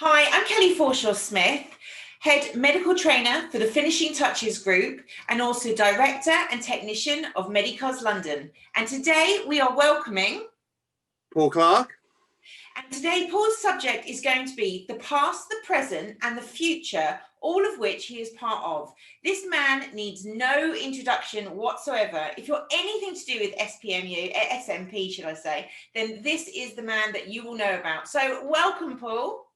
Hi, I'm Kelly Forshaw-Smith, Head Medical Trainer for the Finishing Touches Group and also Director and Technician of Medicos London. And today we are welcoming Paul Clark. And today Paul's subject is going to be the past, the present and the future, all of which he is part of. This man needs no introduction whatsoever. If you're anything to do with SMP, should I say, then this is the man that you will know about. So welcome, Paul.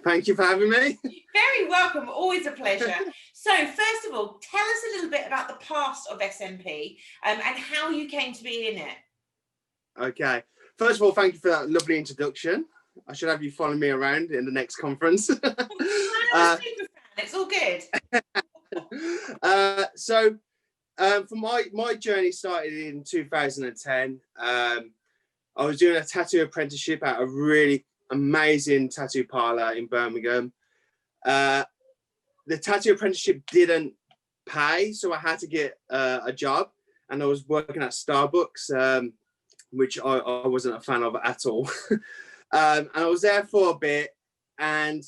Thank you for having me. Very welcome, always a pleasure. So first of all, tell us a little bit about the past of SMP and how you came to be in it. Okay, first of all, thank you for that lovely introduction. I should have you follow me around in the next conference. I'm a super fan. It's all good. For my journey started in 2010. I was doing a tattoo apprenticeship at a really amazing tattoo parlor in Birmingham. The tattoo apprenticeship didn't pay, so I had to get a job, and I was working at Starbucks, which I wasn't a fan of at all. And I was there for a bit, and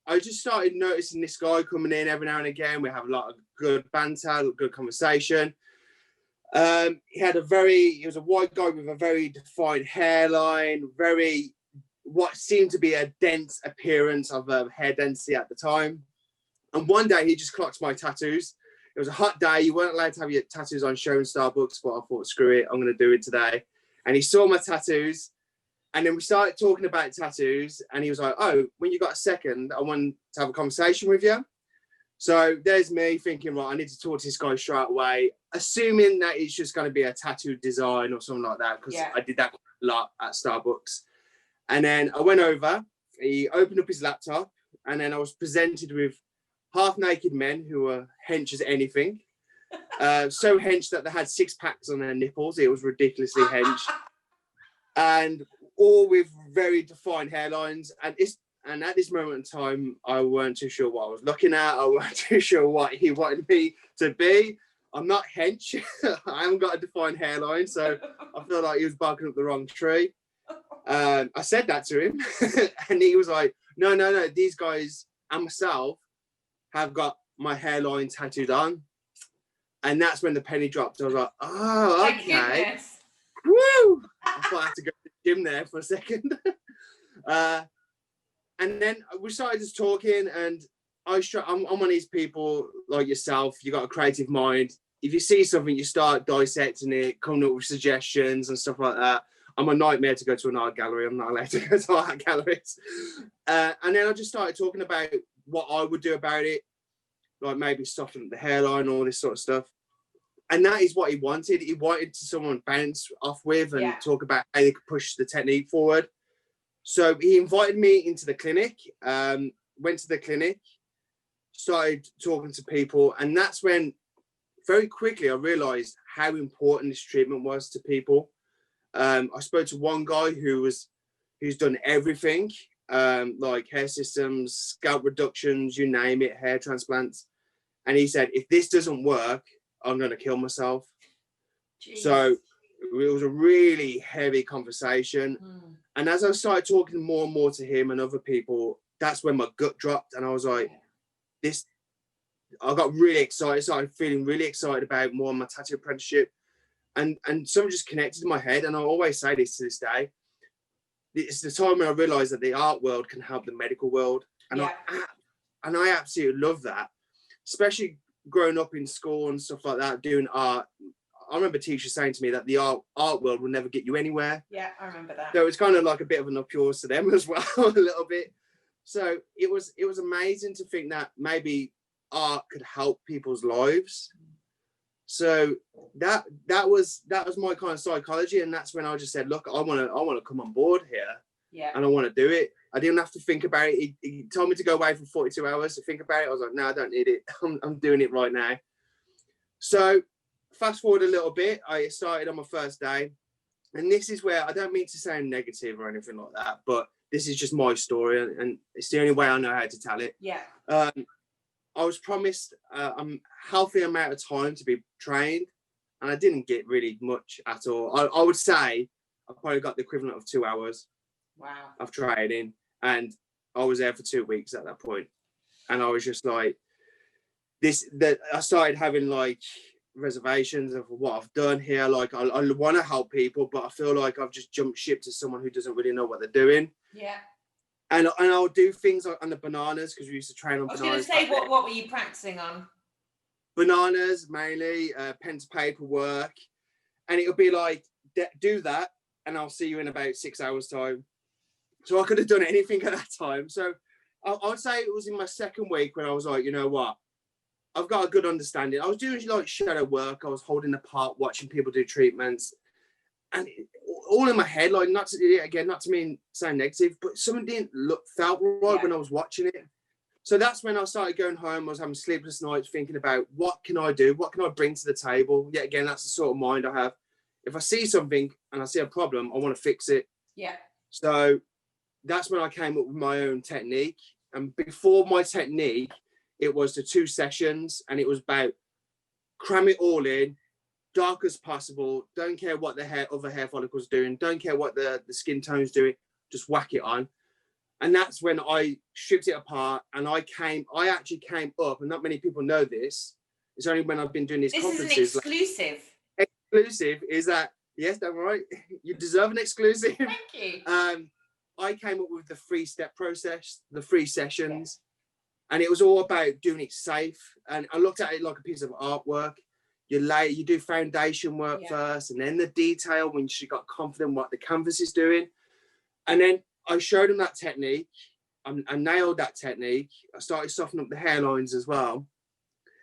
I just started noticing this guy coming in every now and again. We have a lot of good banter, good conversation. He was a white guy with a very defined hairline, what seemed to be a dense appearance of hair density at the time. And one day he just clocked my tattoos. It was a hot day. You weren't allowed to have your tattoos on show in Starbucks, but I thought, screw it, I'm going to do it today. And he saw my tattoos, and then we started talking about tattoos, and he was like, oh, when you got a second, I want to have a conversation with you. So there's me thinking, right, I need to talk to this guy straight away, assuming that it's just going to be a tattoo design or something like that, because I did that a lot at Starbucks. And then I went over, he opened up his laptop, and then I was presented with half-naked men who were hench as anything. So hench that they had 6 packs on their nipples. It was ridiculously hench. And all with very defined hairlines. And at this moment in time, I weren't too sure what I was looking at. I weren't too sure what he wanted me to be. I'm not hench. I haven't got a defined hairline, so I feel like he was barking up the wrong tree. I said that to him, and he was like, no, these guys and myself have got my hairline tattooed on. And that's when the penny dropped. I was like, oh, okay. Woo! I thought I had to go to the gym there for a second. And then we started just talking, and I'm one of these people like yourself. You got a creative mind. If you see something, you start dissecting it, coming up with suggestions and stuff like that. I'm a nightmare to go to an art gallery. I'm not allowed to go to art galleries. And then I just started talking about what I would do about it, like maybe soften the hairline, all this sort of stuff. And that is what he wanted. He wanted someone to bounce off with and talk about how they could push the technique forward. So he invited me into the clinic, went to the clinic, started talking to people. And that's when very quickly I realized how important this treatment was to people. I spoke to one guy who's done everything, like hair systems, scalp reductions, you name it, hair transplants. And he said, if this doesn't work, I'm going to kill myself. Jeez. So it was a really heavy conversation. And as I started talking more and more to him and other people, that's when my gut dropped. And I was like, I got really excited. Started feeling really excited about more of my tattoo apprenticeship. And something just connected in my head. And I always say this to this day. It's the time when I realized that the art world can help the medical world. And I absolutely love that, especially growing up in school and stuff like that, doing art. I remember teachers saying to me that the art world will never get you anywhere. Yeah, I remember that. So it's kind of like a bit of an applause to them as well, a little bit. So it was amazing to think that maybe art could help people's lives. So that was my kind of psychology, and that's when I just said, look, I want to come on board here, and I want to do it. I didn't have to think about it. He told me to go away for 42 hours to think about it. I was like, no, I don't need it. I'm doing it right now. So fast forward a little bit, I started on my first day, and this is where I don't mean to sound negative or anything like that, but this is just my story, and it's the only way I know how to tell it. I was promised a healthy amount of time to be trained, and I didn't get really much at all. I would say I probably got the equivalent of 2 hours of training, and I was there for 2 weeks at that point, and I was just like, I started having like reservations of what I've done here. Like I want to help people, but I feel like I've just jumped ship to someone who doesn't really know what they're doing. Yeah. And I'll do things like on the bananas, because we used to train on bananas. I was going to say, what were you practicing on? Bananas mainly, pen to paper work, and it'll be like, do that, and I'll see you in about 6 hours time. So I could have done anything at that time. So I would say it was in my second week when I was like, you know what, I've got a good understanding. I was doing like shadow work. I was holding the part, watching people do treatments, and all in my head, like not to mean sound negative, but something didn't felt right when I was watching it. So that's when I started going home. I was having sleepless nights thinking about, what can I do? What can I bring to the table? Yet again, that's the sort of mind I have. If I see something and I see a problem, I want to fix it. Yeah. So that's when I came up with my own technique. And before my technique, it was the 2 sessions, and it was about cram it all in, dark as possible. Don't care what the other hair follicles doing. Don't care what the skin tone's doing. Just whack it on. And that's when I stripped it apart, and I actually came up, and not many people know this. It's only when I've been doing these conferences. This is an exclusive. Like, exclusive is that, yes, that's right. You deserve an exclusive. Thank you. I came up with the 3-step process, the 3 sessions, and it was all about doing it safe. And I looked at it like a piece of artwork. You do foundation work first, and then the detail when you got confident what the canvas is doing. And then I showed them that technique. I nailed that technique. I started softening up the hairlines as well.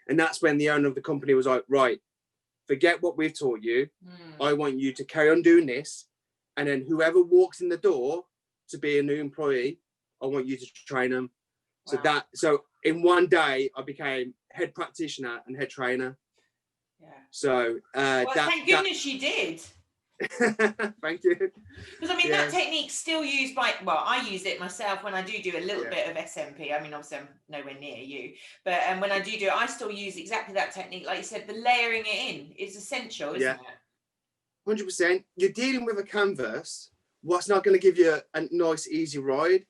And that's when the owner of the company was like, right, forget what we've taught you. I want you to carry on doing this. And then whoever walks in the door to be a new employee, I want you to train them. Wow. So in one day, I became head practitioner and head trainer. Yeah. So thank goodness you did. Thank you. Because I mean, that technique's still used by, well, I use it myself when I do a little bit of SMP. I mean, obviously I'm nowhere near you, but when I do it, I still use exactly that technique. Like you said, the layering it in is essential, isn't it? 100%. You're dealing with a canvas. What's not going to give you a nice, easy ride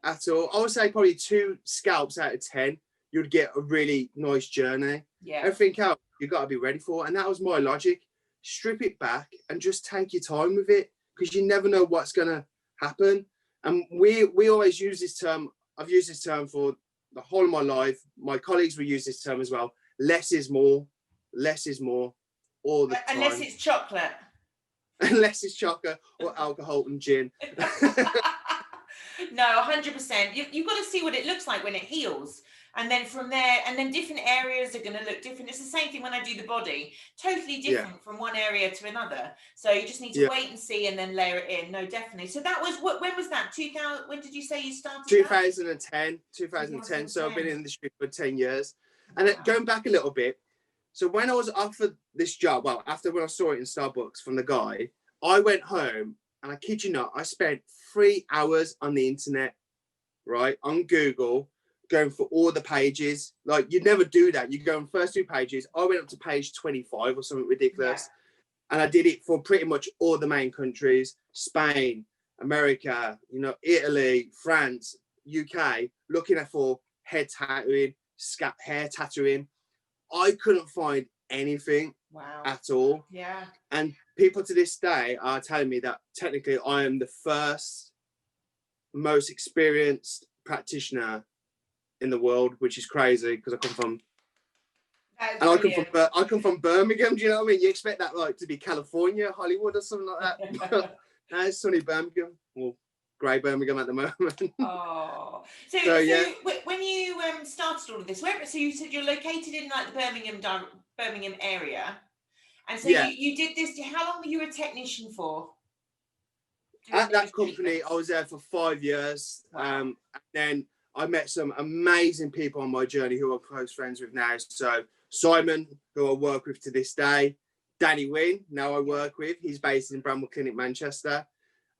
at all. I would say probably 2 scalps out of 10, you'd get a really nice journey. Yeah. Everything else you've got to be ready for. And that was my logic. Strip it back and just take your time with it, because you never know what's going to happen. And we always use this term. I've used this term for the whole of my life. My colleagues will use this term as well. Less is more. Less is more all the time. Unless it's chocolate. Unless it's chocolate or alcohol and gin. No, 100%. You've got to see what it looks like when it heals. And then from there, and then different areas are going to look different. It's the same thing when I do the body, totally different from one area to another. So you just need to wait and see and then layer it in. No, definitely. So that was, when was that? 2000, when did you say you started? 2010. So I've been in the industry for 10 years. And going back a little bit, so when I was offered this job, well, after when I saw it in Starbucks from the guy, I went home, and I kid you not, I spent 3 hours on the internet, right, on Google, going for all the pages. Like, you'd never do that. You go on first 2 pages. I went up to page 25 or something ridiculous. And I did it for pretty much all the main countries: Spain, America, Italy, France, UK, looking for head tattooing, hair tattooing. I couldn't find anything at all. Yeah. And people to this day are telling me that technically I am the first most experienced practitioner in the world, which is crazy, because I come from Birmingham. Do you know what I mean? You expect that like to be California, Hollywood, or something like that. No, it's sunny Birmingham, or grey Birmingham at the moment. Oh, so when you started all of this, so you said you're located in like the Birmingham area, and so you did this. How long were you a technician for? At that company, I was there for 5 years. Wow. And then I met some amazing people on my journey who I'm close friends with now. So Simon, who I work with to this day, Danny Wynn, now I work with. He's based in Bramble Clinic, Manchester.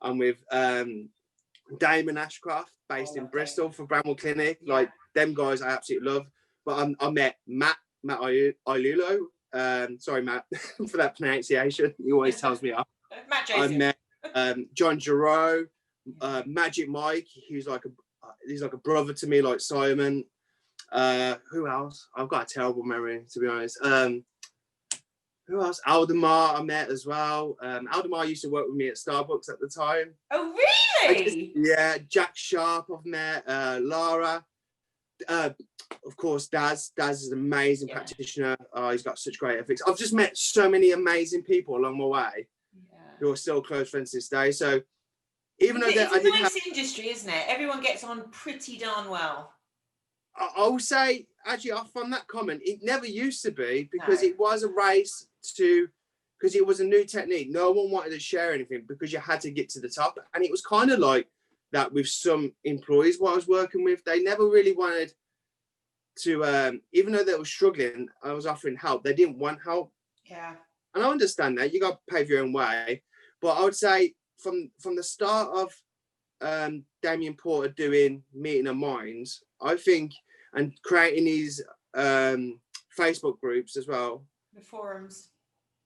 I'm with Damon Ashcroft, based in Bristol for Bramble Clinic. Yeah. Like, them guys I absolutely love. But I met Matt Ilulo. Sorry, Matt, for that pronunciation. He always tells me off. Matt Joseph. I met John Giroux, Magic Mike. He's like he's like a brother to me, like Simon. Who else? I've got a terrible memory, to be honest. Who else? Aldemar I met as well. Aldemar used to work with me at Starbucks at the time. Oh, really? Yeah, Jack Sharp I've met. Lara. Of course, Daz. Daz is an amazing practitioner. He's got such great ethics. I've just met so many amazing people along my way who are still close friends to this day. So even though it's a nice industry, isn't it? Everyone gets on pretty darn well. I will say, actually, I found that comment. It never used to be, because it was a race because it was a new technique. No one wanted to share anything because you had to get to the top. And it was kind of like that with some employees what I was working with. They never really wanted to, even though they were struggling, I was offering help. They didn't want help. Yeah. And I understand that. You got to pave your own way. But I would say from the start of Damien Porter doing Meeting of Minds, I think, and creating these Facebook groups as well. The forums.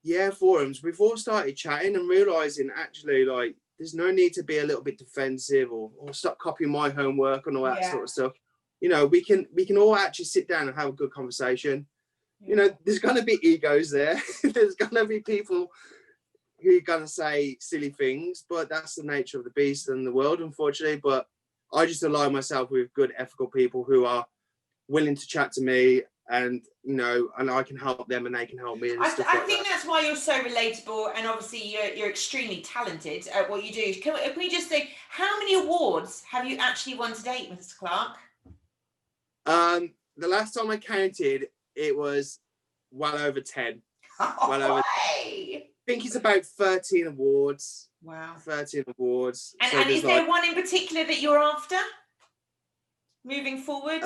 Yeah, forums. We've all started chatting and realising, actually, like, there's no need to be a little bit defensive or stop copying my homework and all that sort of stuff. You know, we can all actually sit down and have a good conversation. You know, there's going to be egos there. There's going to be people who are going to say silly things, but that's the nature of the beast and the world, unfortunately. But I just align myself with good, ethical people who are willing to chat to me, and you know, and I can help them and they can help me. And I stuff like think that. that's why you're so relatable, and obviously you're extremely talented at what you do. Can we just say, how many awards have you actually won to date, Mr. Clark? The last time I counted, it was well over 10. Well over. I think it's about 13 awards. Wow. 13 awards. And is there one in particular that you're after moving forward?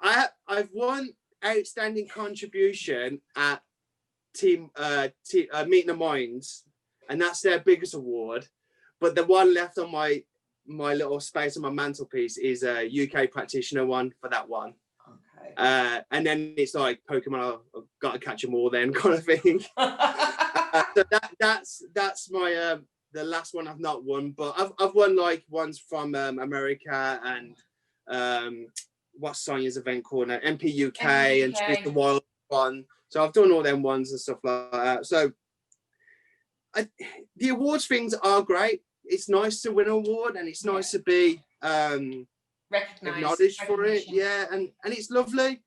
I've won outstanding contribution at Meeting of Minds, and that's their biggest award. But the one left on my little space on my mantelpiece is a UK practitioner one for that one. Okay. And then it's like Pokemon, I've got to catch them all then kind of thing. So that's my the last one I've not won, but I've won like ones from America and what's Sonia's event called now? MP UK and Choose the Wild one. So I've done all them ones and stuff like that. So the awards things are great. It's nice to win an award, and it's nice to be acknowledged for it. Yeah, and it's lovely.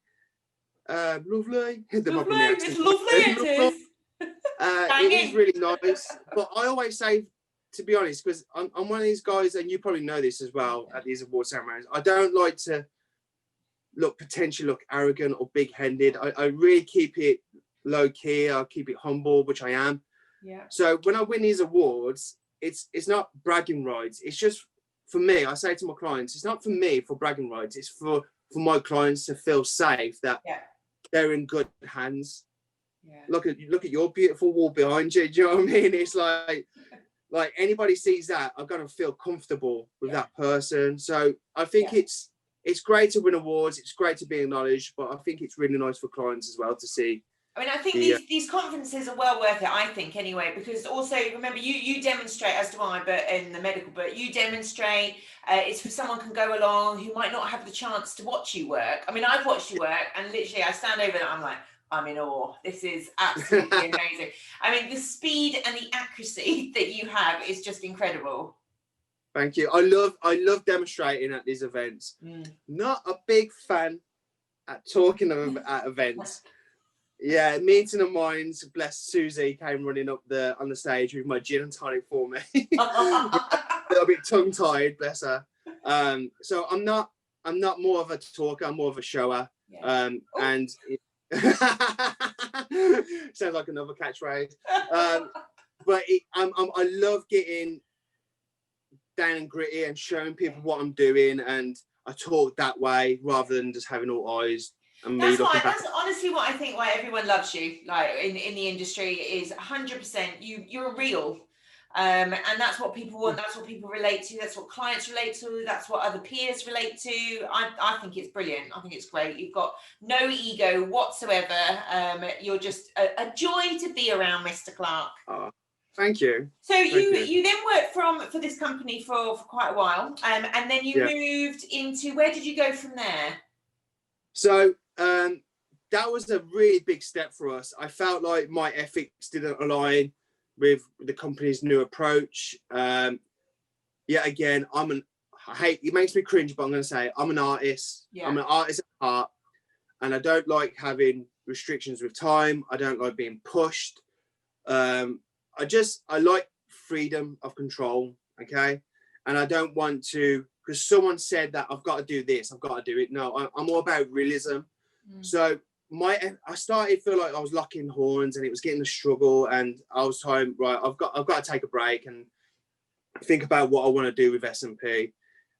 Lovely. It's lovely, it is. It is really nice. But I always say, to be honest, because I'm one of these guys, and you probably know this as well at these award ceremonies, I don't like to potentially look arrogant or big-headed. I really keep it low key. I keep it humble, which I am. Yeah. So when I win these awards, it's not bragging rights. It's just for me. I say to my clients, it's not for me for bragging rights. It's for my clients to feel safe that they're in good hands. Yeah. Look at your beautiful wall behind you. Do you know what I mean? It's like anybody sees that, I'm gonna feel comfortable with that person. So I think it's great to win awards. It's great to be acknowledged, but I think it's really nice for clients as well to see. I mean, I think these conferences are well worth it, I think, anyway, because also, remember, you demonstrate, as do I, but in the medical, but you demonstrate, it's for someone can go along who might not have the chance to watch you work. I mean, I've watched you work, and literally I stand over there, I'm like, I'm in awe. This is absolutely amazing. I mean, the speed and the accuracy that you have is just incredible. Thank you. I love demonstrating at these events. Not a big fan at talking at events. Yeah, Meeting of Minds, bless Susie, came running up on the stage with my gin and tonic for me. A little bit tongue-tied, bless her. So I'm not more of a talker, I'm more of a shower. Yeah. And sounds like another catchphrase. But I love getting down and gritty and showing people what I'm doing, and I talk that way rather than just having all eyes. That's honestly what I think why everyone loves you, like in the industry, is 100% you're real. And that's what people want, that's what people relate to, that's what clients relate to, that's what other peers relate to. I think it's brilliant. I think it's great. You've got no ego whatsoever. You're just a joy to be around, Mr. Clark. Thank you. So Thank you then worked for this company for quite a while, and then you moved into, where did you go from there? So that was a really big step for us. I felt like my ethics didn't align with the company's new approach. Yet again, it makes me cringe, but I'm going to say I'm an artist. Yeah. I'm an artist at heart, and I don't like having restrictions with time. I don't like being pushed. I like freedom of control, okay? And I don't want to, because someone said that I've got to do this, I've got to do it. No, I'm all about realism. So I started feel like I was locking horns, and it was getting a struggle, and I was time, right, I've got to take a break and think about what I want to do with SMP.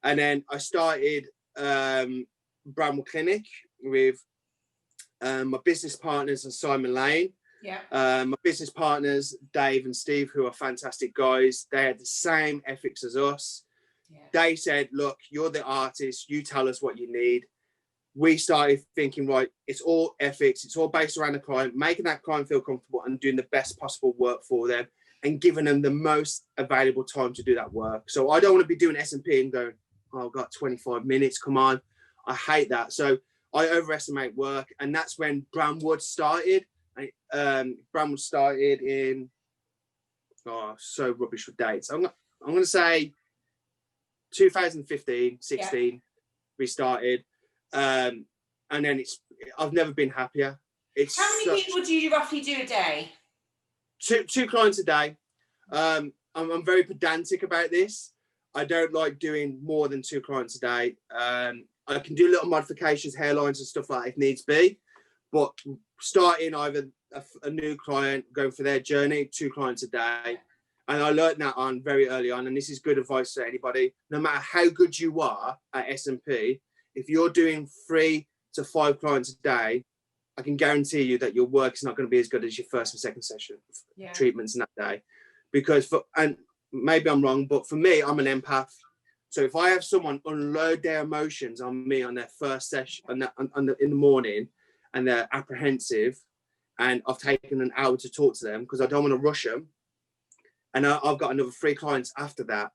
And then I started Bramble Clinic with my business partners and Simon Lane. Yeah. My business partners, Dave and Steve, who are fantastic guys, they had the same ethics as us. Yeah. They said, look, you're the artist, you tell us what you need. We started thinking, right, it's all ethics, it's all based around the client, making that client feel comfortable and doing the best possible work for them and giving them the most available time to do that work. So I don't want to be doing SMP and going, oh, I've got 25 minutes, come on. I hate that. So I overestimate work, and that's when Bramwood started. Bramble started in, so rubbish with dates. I'm going to say 2015, 16, we started. And then I've never been happier. How many people do you roughly do a day? Two clients a day. I'm very pedantic about this. I don't like doing more than 2 clients a day. I can do little modifications, hairlines and stuff like that if needs be. But starting either a new client, going for their journey, 2 clients a day. And I learned that on very early on. And this is good advice to anybody. No matter how good you are at SMP, if you're doing 3 to 5 clients a day, I can guarantee you that your work is not going to be as good as your first and second session treatments in that day. Because and maybe I'm wrong, but for me, I'm an empath. So if I have someone unload their emotions on me on their first session in the morning, and they're apprehensive, and I've taken an hour to talk to them because I don't want to rush them, and I've got another 3 clients after that,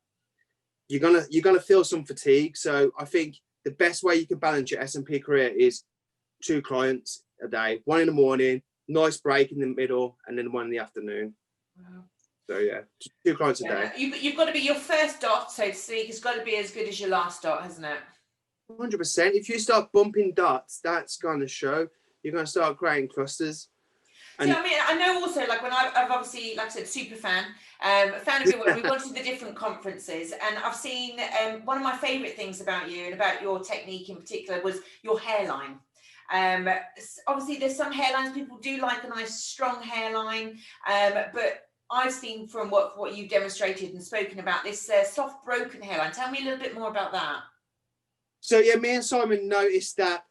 you're gonna feel some fatigue. So I think the best way you can balance your SMP career is 2 clients a day, 1 in the morning, nice break in the middle, and then 1 in the afternoon. Wow. So yeah, 2 clients a day. You've got to be your first dot, so to speak. It's got to be as good as your last dot, hasn't it? 100%. If you start bumping dots, that's going to show. You're going to start creating clusters. And I mean, I know also, like, when I've obviously, like I said, super fan of your work. We've gone to the different conferences, and I've seen one of my favourite things about you and about your technique in particular was your hairline. Obviously, there's some hairlines people do like a nice strong hairline, but I've seen from what you've demonstrated and spoken about this soft broken hairline. Tell me a little bit more about that. So yeah, me and Simon noticed that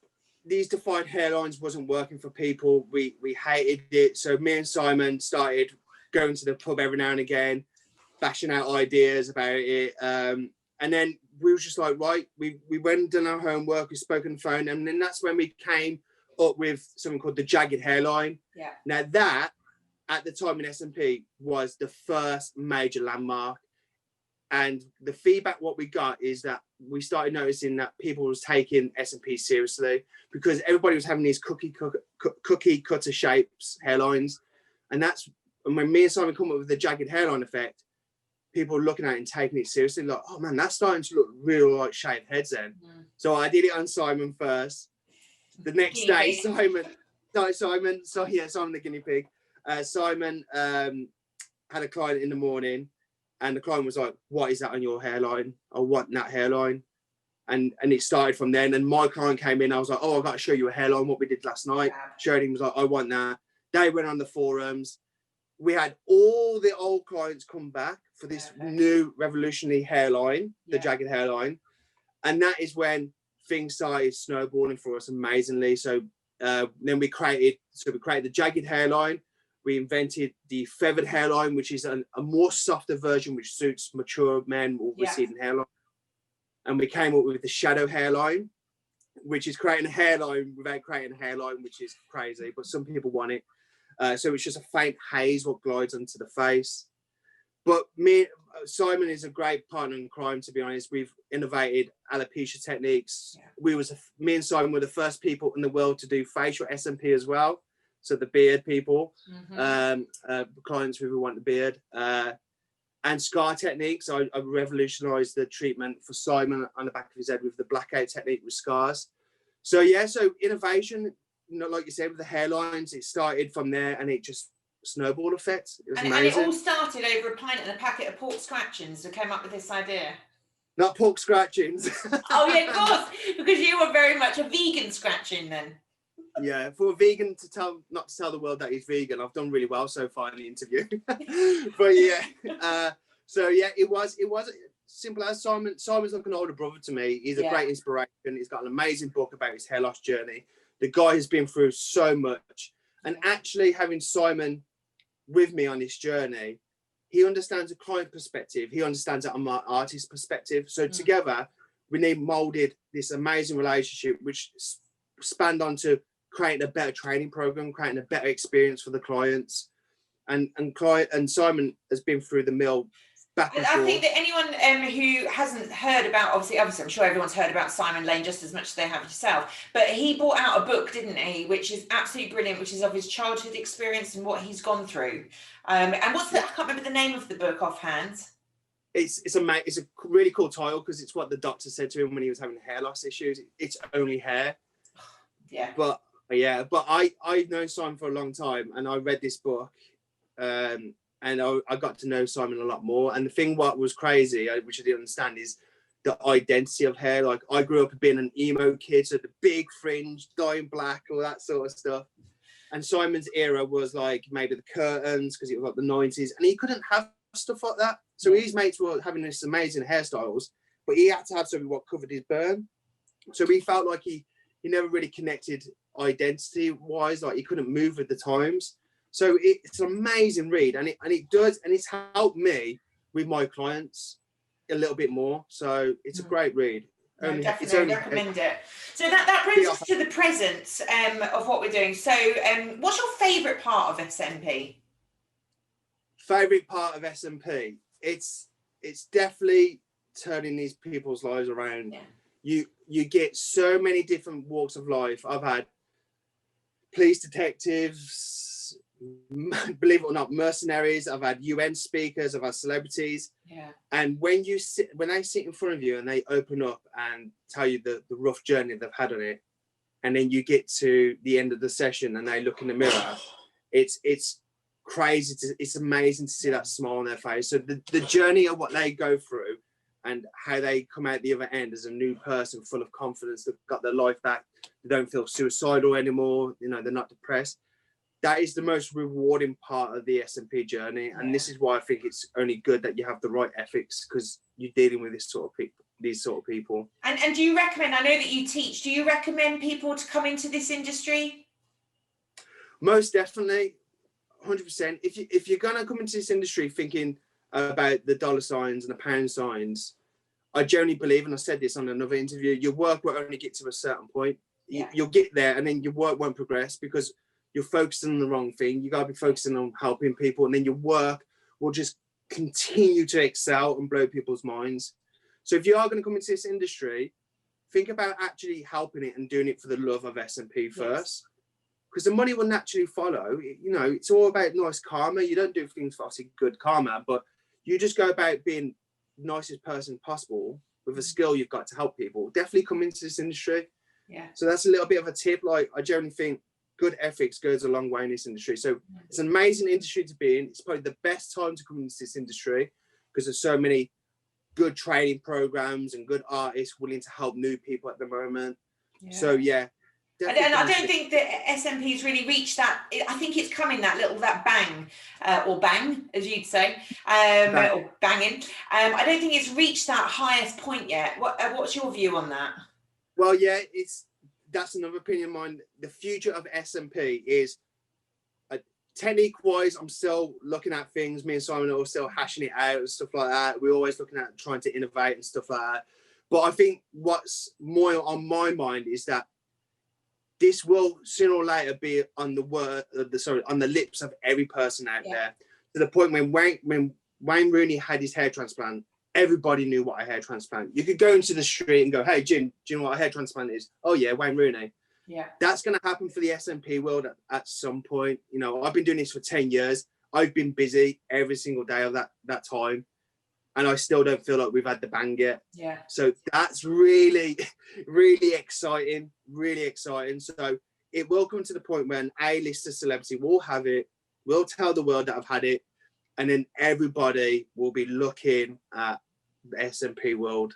these defined hairlines wasn't working for people. We hated it. So me and Simon started going to the pub every now and again, bashing out ideas about it. And then we were just like, right, we went and done our homework, we spoke on the phone, and then that's when we came up with something called the jagged hairline. Yeah. Now that, at the time in SMP, was the first major landmark. And the feedback what we got is that we started noticing that people was taking SMP seriously, because everybody was having these cookie cutter shapes, hairlines. And when me and Simon come up with the jagged hairline effect, people were looking at it and taking it seriously, like, oh man, that's starting to look real like shaved heads then. Mm. So I did it on Simon first. The next day, Simon the guinea pig. Simon had a client in the morning, and the client was like, what is that on your hairline? I want that hairline. And it started from then. And my client came in, I was like, oh, I've got to show you a hairline, what we did last night. Yeah. Showed him, was like, I want that. They went on the forums. We had all the old clients come back for this new revolutionary hairline, the jagged hairline. And that is when things started snowballing for us amazingly. So then we created the jagged hairline. We invented the feathered hairline, which is a more softer version, which suits mature men with receding hairline. And we came up with the shadow hairline, which is creating a hairline without creating a hairline, which is crazy, but some people want it. So it's just a faint haze what glides onto the face. But Simon is a great partner in crime, to be honest. We've innovated alopecia techniques. Yeah. Me and Simon were the first people in the world to do facial SMP as well. So the beard people, clients who want the beard. And scar techniques. I revolutionized the treatment for Simon on the back of his head with the blackout technique with scars. So yeah, so innovation, like you said, with the hairlines, it started from there and it just snowball effect. It was amazing. And it all started over a pint and a packet of pork scratchings that came up with this idea. Not pork scratchings. Oh yeah, of course, because you were very much a vegan scratching then. Yeah, for a vegan not to tell the world that he's vegan, I've done really well so far in the interview. But yeah, so yeah, it was simple as Simon's like an older brother to me. He's a great inspiration. He's got an amazing book about his hair loss journey. The guy has been through so much, and actually having Simon with me on this journey, he understands a client perspective. He understands it on my artist perspective. So together, we molded this amazing relationship, which spanned onto creating a better training program, creating a better experience for the clients, and Simon has been through the mill back and forth. I think that anyone who hasn't heard about, obviously I'm sure everyone's heard about Simon Lane just as much as they have yourself, but he brought out a book, didn't he, which is absolutely brilliant, which is of his childhood experience and what he's gone through. And I can't remember the name of the book offhand. It's a really cool title because it's what the doctor said to him when he was having hair loss issues. It's only hair. Yeah. But I've known Simon for a long time, and I read this book, and I got to know Simon a lot more. And the thing what was crazy, which I didn't understand, is the identity of hair. Like, I grew up being an emo kid, so the big fringe, dyeing black, all that sort of stuff. And Simon's era was like maybe the curtains, because it was like the 90s, and he couldn't have stuff like that. So his mates were having this amazing hairstyles, but he had to have something what covered his burn. So he felt like he never really connected identity wise, like he couldn't move with the times. So it's an amazing read, and it's helped me with my clients a little bit more. So it's a great read. No, definitely recommend it. So that brings us to the present of what we're doing. So what's your favourite part of SMP? Favourite part of SMP? It's definitely turning these people's lives around. Yeah. You get so many different walks of life. I've had police detectives, believe it or not, mercenaries. I've had UN speakers. I've had celebrities. Yeah. And when they sit in front of you and they open up and tell you the rough journey they've had on it, and then you get to the end of the session and they look in the mirror, it's crazy. It's amazing to see that smile on their face. So the journey of what they go through and how they come out the other end as a new person, full of confidence, they've got their life back, they don't feel suicidal anymore, they're not depressed. That is the most rewarding part of the SMP journey. And this is why I think it's only good that you have the right ethics, because you're dealing with these sort of people. And do you recommend, I know that you teach, do you recommend people to come into this industry? Most definitely, 100%. If you're going to come into this industry thinking about the dollar signs and the pound signs, I generally believe, and I said this on another interview, your work will only get to a certain point. You'll get there and then your work won't progress because you're focusing on the wrong thing. You got to be focusing on helping people, and then your work will just continue to excel and blow people's minds. So if you are going to come into this industry, think about actually helping it and doing it for the love of SMP first, because the money will naturally follow. It's all about nice karma. You don't do things for obviously good karma, but you just go about being the nicest person possible with a skill you've got to help people. Definitely come into this industry. Yeah. So that's a little bit of a tip. Like, I generally think good ethics goes a long way in this industry. So it's an amazing industry to be in. It's probably the best time to come into this industry because there's so many good training programs and good artists willing to help new people at the moment. Yeah. So yeah. And I don't think that SMP's really reached that. I think it's coming, that bang, or bang, as you'd say, or banging. I don't think it's reached that highest point yet. What's your view on that? Well, yeah, that's another opinion of mine. The future of SMP is, technique-wise, I'm still looking at things. Me and Simon are still hashing it out and stuff like that. We're always looking at trying to innovate and stuff like that. But I think what's more on my mind is that this will sooner or later be on the lips of every person out there, to the point when Wayne Rooney had his hair transplant. Everybody knew what a hair transplant. You could go into the street and go, "Hey, Jim, do you know what a hair transplant is?" "Oh yeah, Wayne Rooney." Yeah. That's going to happen for the SMP world at some point. You know, I've been doing this for 10 years. I've been busy every single day of that time, and I still don't feel like we've had the bang yet. Yeah. So that's really, really exciting, really exciting. So it will come to the point when A-lister celebrity will have it, will tell the world that I've had it, and then everybody will be looking at the SMP world.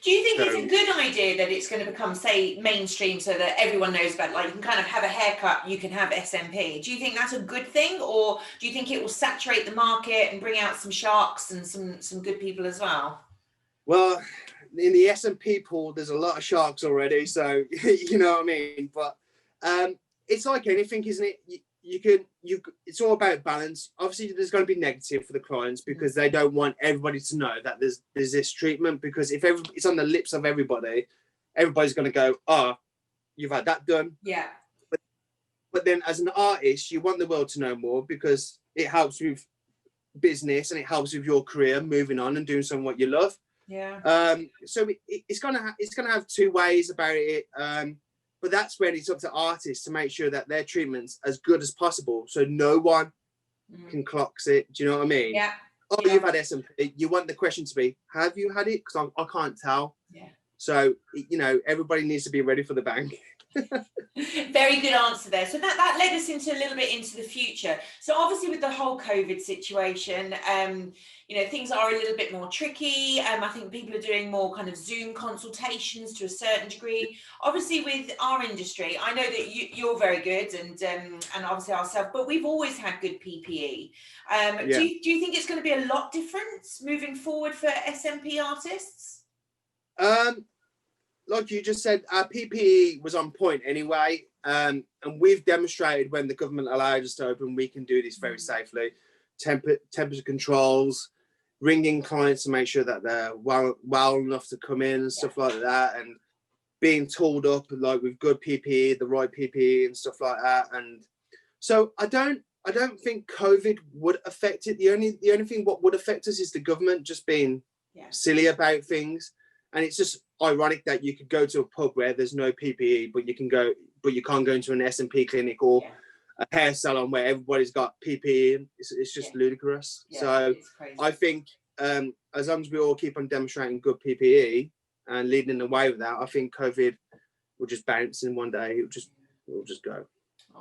Do you think it's a good idea that it's going to become, say, mainstream so that everyone knows about it? Like, you can kind of have a haircut, you can have SMP. Do you think that's a good thing, or do you think it will saturate the market and bring out some sharks and some good people as well? Well, in the SMP pool, there's a lot of sharks already, so you know what I mean. But it's like anything, isn't it? It's all about balance. Obviously, there's going to be negative for the clients because they don't want everybody to know that there's this treatment, because if it's on the lips of everybody, everybody's going to go, "Oh, you've had that done." Yeah. But then as an artist, you want the world to know more because it helps with business and it helps with your career moving on and doing something what you love. Yeah. So it's gonna have two ways about it. But that's when it's up to artists to make sure that their treatment's as good as possible, so no one can clocks it. Do you know what I mean? Yeah. Oh, yeah. You've had SMP. You want the question to be, have you had it? Because I can't tell. Yeah. So, you know, everybody needs to be ready for the bang. Very good answer there. So that led us into a little bit into the future. So obviously with the whole COVID situation, you know, things are a little bit more tricky. I think people are doing more kind of Zoom consultations to a certain degree. Obviously with our industry, I know that you're very good, and obviously ourselves, but we've always had good PPE. Do you think it's going to be a lot different moving forward for SMP artists? Like you just said, our PPE was on point anyway, and we've demonstrated when the government allowed us to open, we can do this very safely. Temperature controls, ringing clients to make sure that they're well enough to come in and stuff like that, and being tooled up like with good PPE, the right PPE and stuff like that. And so I don't think COVID would affect it. The only thing what would affect us is the government just being silly about things. And it's just ironic that you could go to a pub where there's no PPE, but you can't go into an SMP clinic or a hair salon where everybody's got PPE. It's just ludicrous. Yeah, so I think as long as we all keep on demonstrating good PPE and leading the way with that, I think COVID will just bounce in one day. It will just go.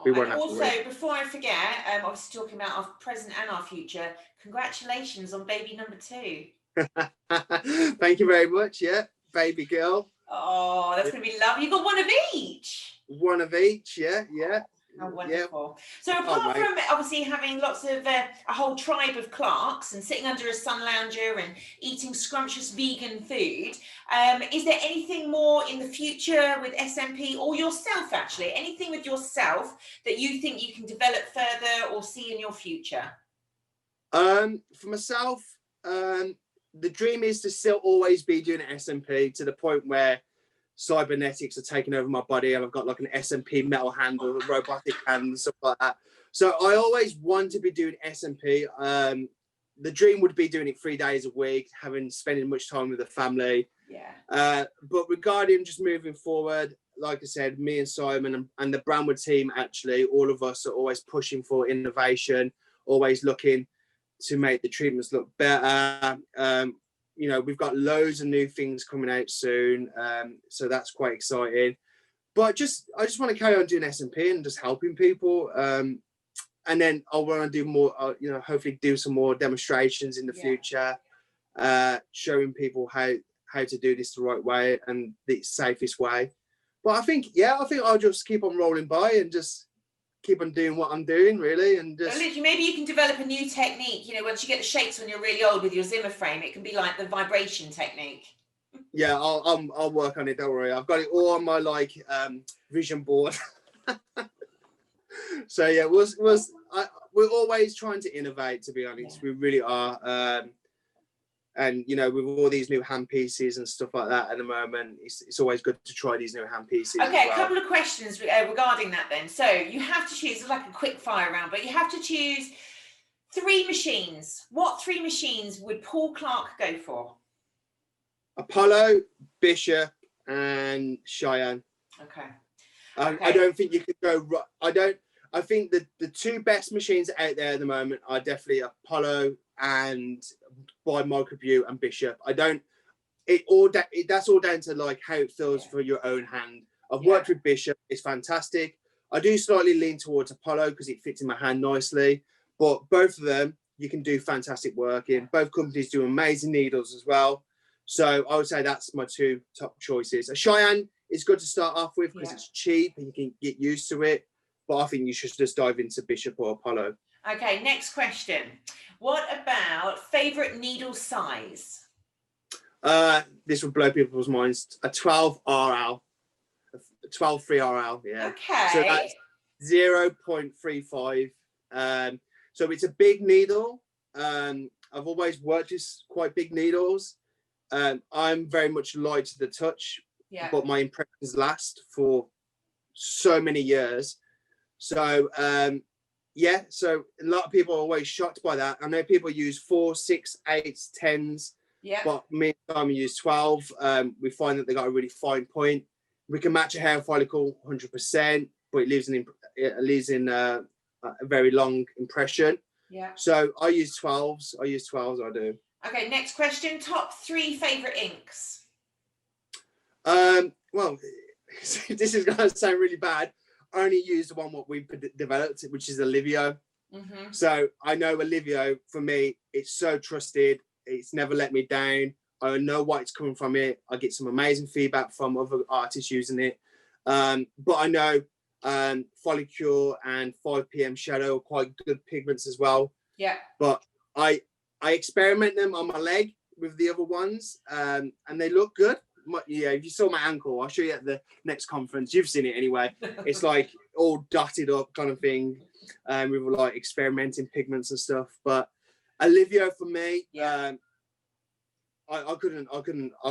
And also, before I forget, obviously talking about our present and our future, congratulations on baby number 2. Thank you very much. Yeah, baby girl. Oh, that's gonna be lovely. You got one of each. One of each. Yeah. How wonderful. So apart from obviously having lots of a whole tribe of clerks and sitting under a sun lounger and eating scrumptious vegan food, is there anything more in the future with SMP or yourself, actually? Anything with yourself that you think you can develop further or see in your future? For myself, the dream is to still always be doing SMP to the point where cybernetics are taking over my body and I've got like an SMP metal hand or a robotic hand and stuff like that. So I always want to be doing SMP. The dream would be doing it 3 days a week, spending much time with the family. Yeah. But regarding just moving forward, like I said, me and Simon and the Bramble team, actually, all of us are always pushing for innovation, always looking to make the treatments look better. You know, we've got loads of new things coming out soon, so that's quite exciting. But I just want to carry on doing SMP and just helping people, and then I want to do more. You know, hopefully do some more demonstrations in the future, showing people how to do this the right way and the safest way. But I think I'll just keep on rolling by and just keep on doing what I'm doing, really, and just literally, maybe you can develop a new technique. You know, once you get the shakes when you're really old with your Zimmer frame, it can be like the vibration technique. Yeah, I'll work on it. Don't worry, I've got it all on my vision board. So yeah, we're always trying to innovate. To be honest, we really are. And you know, with all these new hand pieces and stuff like that at the moment, it's always good to try these new hand pieces. Okay, a couple of questions regarding that then. So you have to choose, it's like a quick fire round, but you have to choose 3 machines. What 3 machines would Paul Clark go for? Apollo, Bishop, and Cheyenne. Okay. I don't think you could go. I think the 2 best machines out there at the moment are definitely Apollo and by Micropigmentation and Bishop. I don't. That's all down to like how it feels for your own hand. I've worked with Bishop; it's fantastic. I do slightly lean towards Apollo because it fits in my hand nicely. But both of them, you can do fantastic work in. Both companies do amazing needles as well. So I would say that's my 2 top choices. A Cheyenne is good to start off with because it's cheap and you can get used to it. But I think you should just dive into Bishop or Apollo. Okay, next question. What about favourite needle size? This would blow people's minds. A 12 RL. A 12 3 RL, yeah. Okay. So that's 0.35. So it's a big needle. I've always worked with quite big needles. I'm very much light to the touch, but my impressions last for so many years. So so a lot of people are always shocked by that. I know people use 4, 6, 8, 10s, but me and Simon use 12. We find that they got a really fine point. We can match a hair follicle 100%, but it leaves in a very long impression. So I use 12s. I do. Okay, next question. Top 3 favourite inks. Well, this is going to sound really bad. I only use the one what we developed, which is Olivio. So I know Olivio, for me, it's so trusted. It's never let me down. I know why it's coming from it. I get some amazing feedback from other artists using it. But I know Follicule and 5 PM Shadow are quite good pigments as well. But I experiment them on my leg with the other ones, and they look good. If you saw my ankle, I'll show you at the next conference. You've seen it anyway. It's like all dotted up kind of thing, with like experimenting pigments and stuff. But Olivio for me, I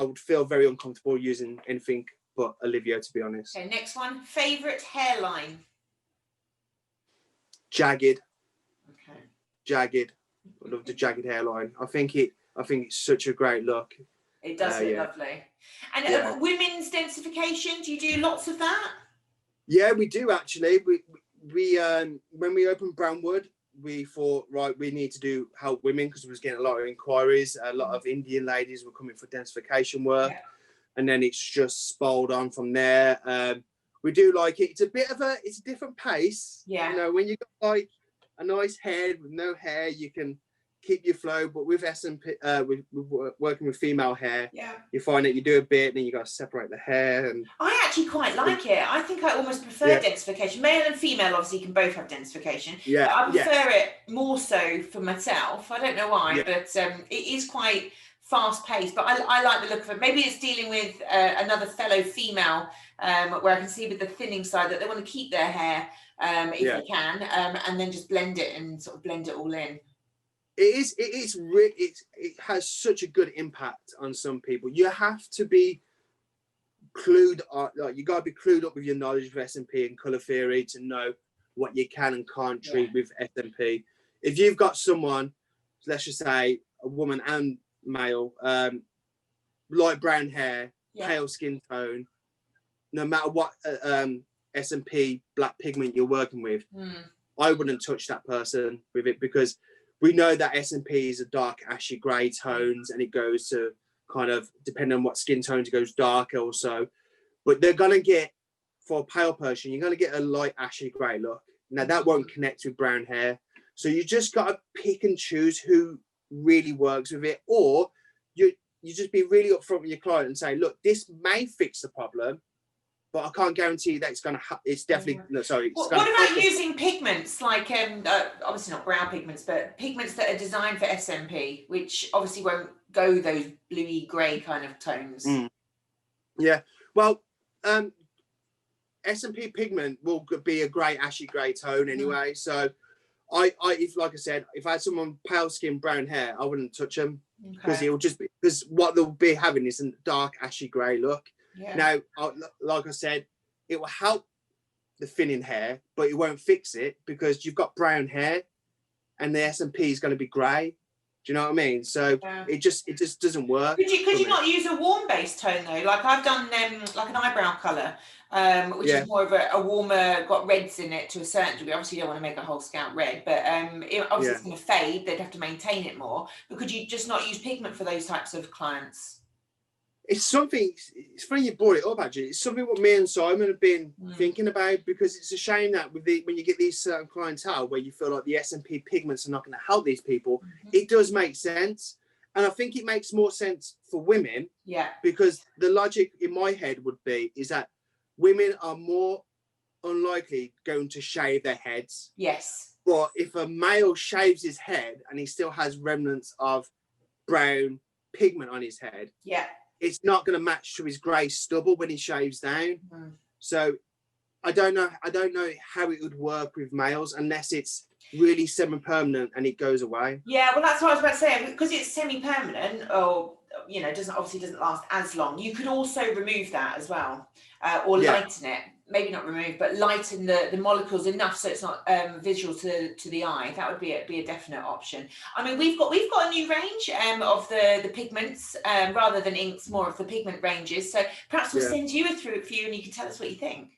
would feel very uncomfortable using anything but Olivio, to be honest. Okay, next one. Favorite hairline? Jagged. Okay. Jagged. I love the jagged hairline. I think it's such a great look. It does look lovely. And women's densification, do you do lots of that? Yeah, we do actually. We when we opened Brownwood, we thought, right, we need to help women because we was getting a lot of inquiries. A lot of Indian ladies were coming for densification work, and then it's just spiraled on from there. We do like it. It's a different pace. You know, when you got like a nice head with no hair, you can keep your flow. But with SMP, with working with female hair, you find that you do a bit, then you got to separate the hair. And I actually quite like it. I think I almost prefer densification. Male and female obviously can both have densification. But I prefer it more so for myself. I don't know why, but it is quite fast paced. But I like the look of it. Maybe it's dealing with another fellow female, where I can see with the thinning side that they want to keep their hair if they can, and then just blend it and sort of blend it all in. It has such a good impact on some people. You have to be clued up, like you got to be clued up with your knowledge of SMP and colour theory to know what you can and can't treat with SMP. If you've got someone, let's just say a woman and male, light brown hair, pale skin tone, no matter what SMP black pigment you're working with, I wouldn't touch that person with it, because we know that SMP is a dark ashy grey tones, and it goes to kind of, depending on what skin tones, it goes darker also. But they're going to get, for a pale person, you're going to get a light ashy grey look. Now, that won't connect with brown hair. So you just got to pick and choose who really works with it. Or you just be really upfront with your client and say, look, this may fix the problem, but I can't guarantee that it's going to. It's definitely no. Sorry. What about using pigments like obviously not brown pigments, but pigments that are designed for SMP, which obviously won't go those bluey grey kind of tones? Yeah. Well, SMP pigment will be a grey ashy grey tone anyway. So, if like I said, if I had someone pale skin, brown hair, I wouldn't touch them, because it will just be, because what they'll be having is a dark ashy grey look. Now, like I said, it will help the thinning hair, but it won't fix it, because you've got brown hair and the SMP is going to be grey. Do you know what I mean? So it just doesn't work. Could you not use a warm base tone though? Like I've done like an eyebrow colour, which is more of a warmer, got reds in it to a certain degree. Obviously, you don't want to make a whole scalp red, but obviously it's going to fade. They'd have to maintain it more. But could you just not use pigment for those types of clients? It's something. It's funny you brought it up. Actually, it's something what me and Simon have been thinking about, because it's a shame that when you get these certain clientele where you feel like the SMP pigments are not going to help these people, it does make sense, and I think it makes more sense for women. Yeah. Because the logic in my head would be is that women are more unlikely going to shave their heads. Yes. But if a male shaves his head and he still has remnants of brown pigment on his head, it's not going to match to his grey stubble when he shaves down. So I don't know how it would work with males unless it's really semi-permanent and it goes away. Yeah, well, that's what I was about to say. Because it's semi-permanent, or doesn't last as long, you could also remove that as well, or lighten it. Maybe not remove, but lighten the molecules enough so it's not visual to the eye. That would be a definite option. I mean, we've got a new range of the pigments, rather than inks, more of the pigment ranges. So perhaps we'll send you through it for you, and you can tell us what you think.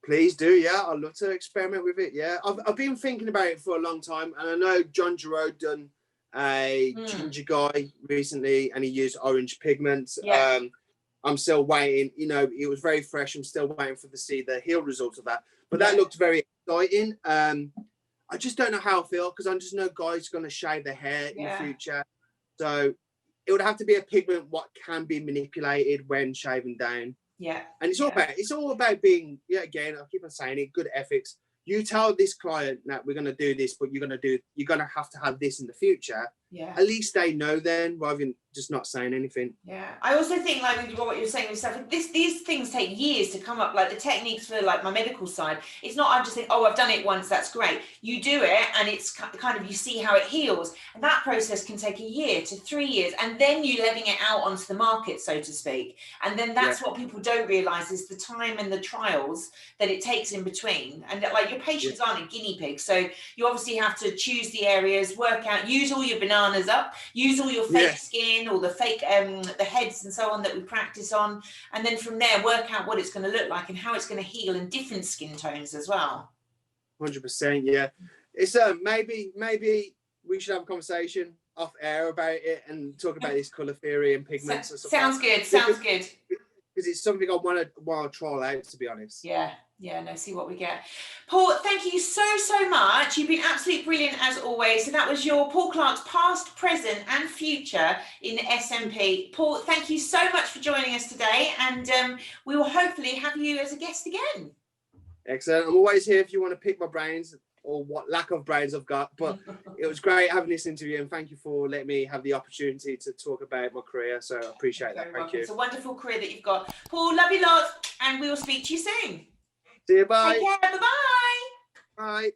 Please do, yeah. I'd love to experiment with it. Yeah, I've been thinking about it for a long time, and I know John Giroux done a ginger guy recently, and he used orange pigments. Yeah. I'm still waiting. It was very fresh. I'm still waiting to see the heel results of that. But that looked very exciting. I just don't know how I feel, because I just know guys are going to shave their hair in the future. So it would have to be a pigment what can be manipulated when shaving down. Yeah. And it's all about being, again, I keep on saying it, good ethics. You tell this client that we're going to do this, but you're going to have to have this in the future. Yeah. At least they know then, rather than just not saying anything. Yeah. I also think, like what you're saying with stuff, these things take years to come up. Like the techniques for like my medical side, it's not I'm just saying, oh, I've done it once, that's great. You do it, and it's kind of, you see how it heals, and that process can take 1 year to 3 years, and then you letting it out onto the market, so to speak. And then that's what people don't realise is the time and the trials that it takes in between. And that, like, your patients aren't a guinea pig, so you obviously have to choose the areas, work out, use all your bananas up, use all your fake skin, or the fake the heads and so on that we practice on, and then from there work out what it's going to look like and how it's going to heal in different skin tones as well. 100%. Yeah, it's maybe we should have a conversation off air about it and talk about this colour theory and pigments and stuff. Sounds good. Because it's something I want to trial out, to be honest. No, see what we get. Paul, thank you so much. You've been absolutely brilliant as always. So that was your Paul Clark's past, present and future in SMP. Paul, thank you so much for joining us today, and we will hopefully have you as a guest again. Excellent. I'm always here if you want to pick my brains, or what lack of brains I've got. But it was great having this interview, and thank you for letting me have the opportunity to talk about my career. So I appreciate that. Thank you. It's a wonderful career that you've got. Paul, love you lots, and we will speak to you soon. See you, bye. Take care, bye-bye. Bye.